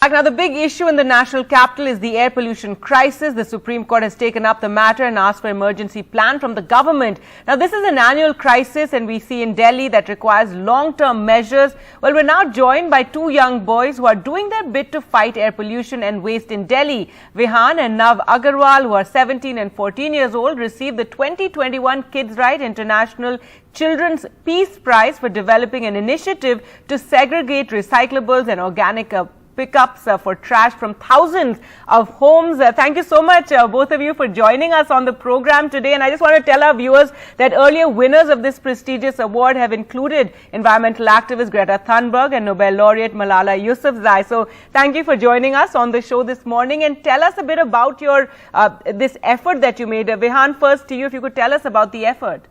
Now, the big issue in the national capital is the air pollution crisis. The Supreme Court has taken up the matter and asked for an emergency plan from the government. Now, this is an annual crisis, and we see in Delhi that requires long-term measures. Well, we're now joined by two young boys who are doing their bit to fight air pollution and waste in Delhi. Vihaan and Nav Agarwal, who are 17 and 14 years old, received the 2021 KidsRights International Children's Peace Prize for developing an initiative to segregate recyclables and organic pickups for trash from thousands of homes. Thank you so much, both of you, for joining us on the program today. And I just want to tell our viewers that earlier winners of this prestigious award have included environmental activist Greta Thunberg and Nobel laureate Malala Yousafzai. So thank you for joining us on the show this morning, and tell us a bit about your this effort that you made. Vihaan, first to you, if you could tell us about the effort.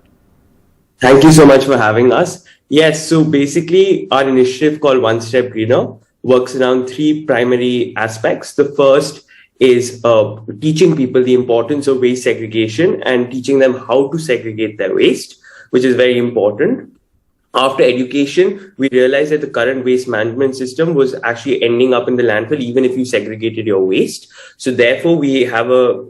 Thank you so much for having us. Yes, so basically our initiative called One Step Greener works around three primary aspects. The first is teaching people the importance of waste segregation and teaching them how to segregate their waste, which is very important. After education, we realized that the current waste management system was actually ending up in the landfill even if you segregated your waste. So therefore, we have a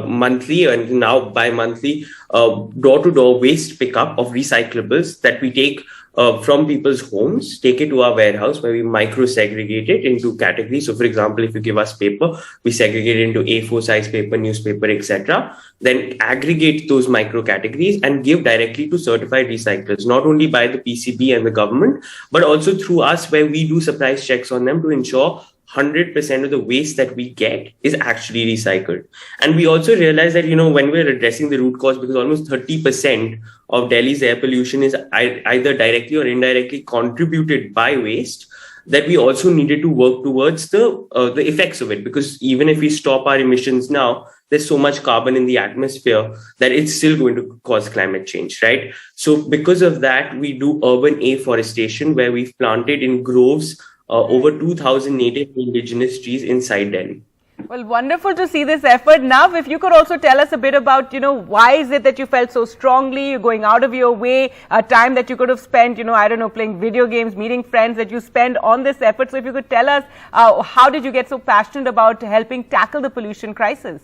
monthly and now bi-monthly door-to-door waste pickup of recyclables that we take from people's homes, take it to our warehouse where we micro-segregate it into categories. So, for example, if you give us paper, we segregate it into A4 size paper, newspaper, etc. Then aggregate those micro-categories and give directly to certified recyclers, not only by the PCB and the government, but also through us, where we do surprise checks on them to ensure 100% of the waste that we get is actually recycled. And we also realize that, when we're addressing the root cause, because almost 30% of Delhi's air pollution is either directly or indirectly contributed by waste, that we also needed to work towards the effects of it. Because even if we stop our emissions now, there's so much carbon in the atmosphere that it's still going to cause climate change, right? So because of that, we do urban afforestation, where we've planted in groves over 2,000 native indigenous trees inside Delhi. Well, wonderful to see this effort. Now, if you could also tell us a bit about, why is it that you felt so strongly, you're going out of your way, time that you could have spent, I don't know, playing video games, meeting friends, that you spend on this effort. So if you could tell us, how did you get so passionate about helping tackle the pollution crisis?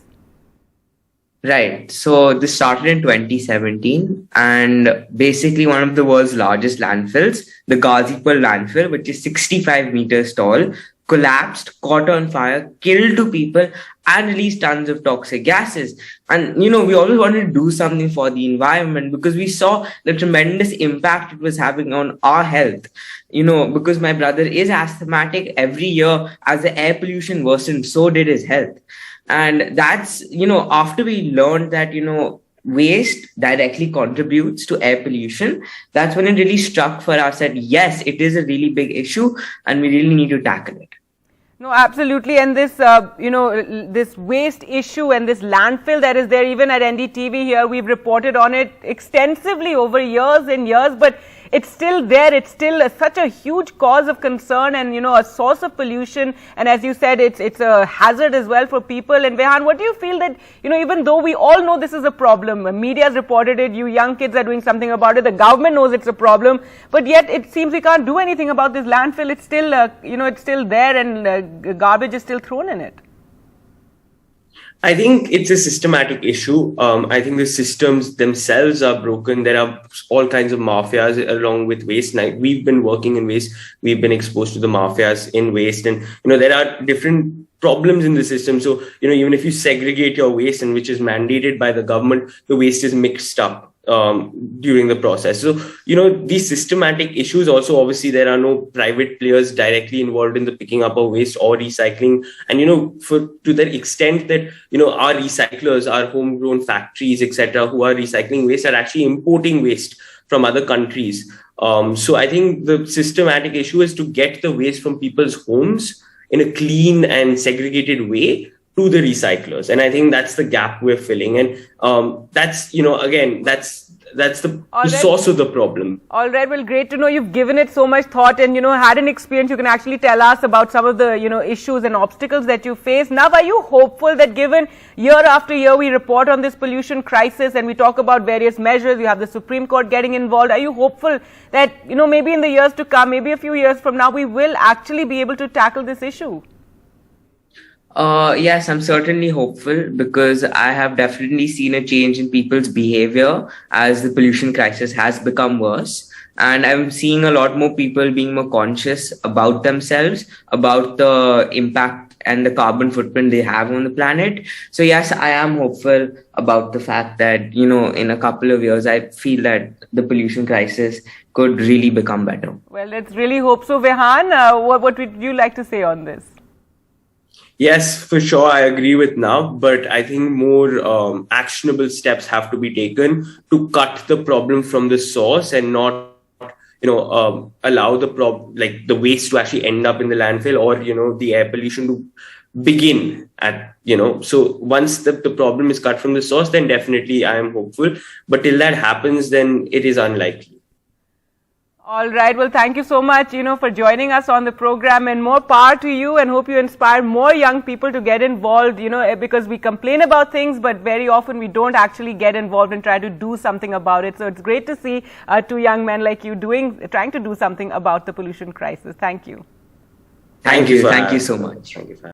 Right. So this started in 2017, and basically one of the world's largest landfills, the Ghazipur landfill, which is 65 meters tall, collapsed, caught on fire, killed 2 people, and released tons of toxic gases. And, we always wanted to do something for the environment because we saw the tremendous impact it was having on our health. Because my brother is asthmatic, every year as the air pollution worsened, so did his health. And that's, after we learned that, waste directly contributes to air pollution, that's when it really struck for us that, yes, it is a really big issue and we really need to tackle it. No, absolutely. And this, this waste issue and this landfill that is there, even at NDTV here, we've reported on it extensively over years and years, but it's still there. It's still such a huge cause of concern and, a source of pollution. And as you said, it's a hazard as well for people. And Vihaan, what do you feel that, even though we all know this is a problem, media has reported it, you young kids are doing something about it, the government knows it's a problem, but yet it seems we can't do anything about this landfill. It's still, it's still there, and garbage is still thrown in it. I think it's a systematic issue. I think the systems themselves are broken. There are all kinds of mafias along with waste. Now, we've been working in waste. We've been exposed to the mafias in waste. And, there are different problems in the system. So, even if you segregate your waste, and which is mandated by the government, the waste is mixed up during the process. So, these systematic issues also, obviously, there are no private players directly involved in the picking up of waste or recycling. And, to the extent that, our recyclers, our homegrown factories, etc., who are recycling waste, are actually importing waste from other countries. So I think the systematic issue is to get the waste from people's homes in a clean and segregated way to the recyclers. And I think that's the gap we're filling. And that's, again, that's the source of the problem. All right. Well, great to know you've given it so much thought and, had an experience. You can actually tell us about some of the, issues and obstacles that you face. Now, are you hopeful that given year after year we report on this pollution crisis and we talk about various measures, you have the Supreme Court getting involved, are you hopeful that, maybe in the years to come, maybe a few years from now, we will actually be able to tackle this issue? Yes, I'm certainly hopeful because I have definitely seen a change in people's behavior as the pollution crisis has become worse. And I'm seeing a lot more people being more conscious about themselves, about the impact and the carbon footprint they have on the planet. So yes, I am hopeful about the fact that, in a couple of years, I feel that the pollution crisis could really become better. Well, let's really hope so. Vihaan, what would you like to say on this? Yes, for sure, I agree with Nav, but I think more actionable steps have to be taken to cut the problem from the source and not, allow the waste to actually end up in the landfill or, the air pollution to begin at, so once the problem is cut from the source, then definitely I am hopeful. But till that happens, then it is unlikely. All right. Well, thank you so much, for joining us on the program, and more power to you, and hope you inspire more young people to get involved, because we complain about things, but very often we don't actually get involved and try to do something about it. So it's great to see two young men like you trying to do something about the pollution crisis. Thank you. Thank you. Thank you so much. Thank you for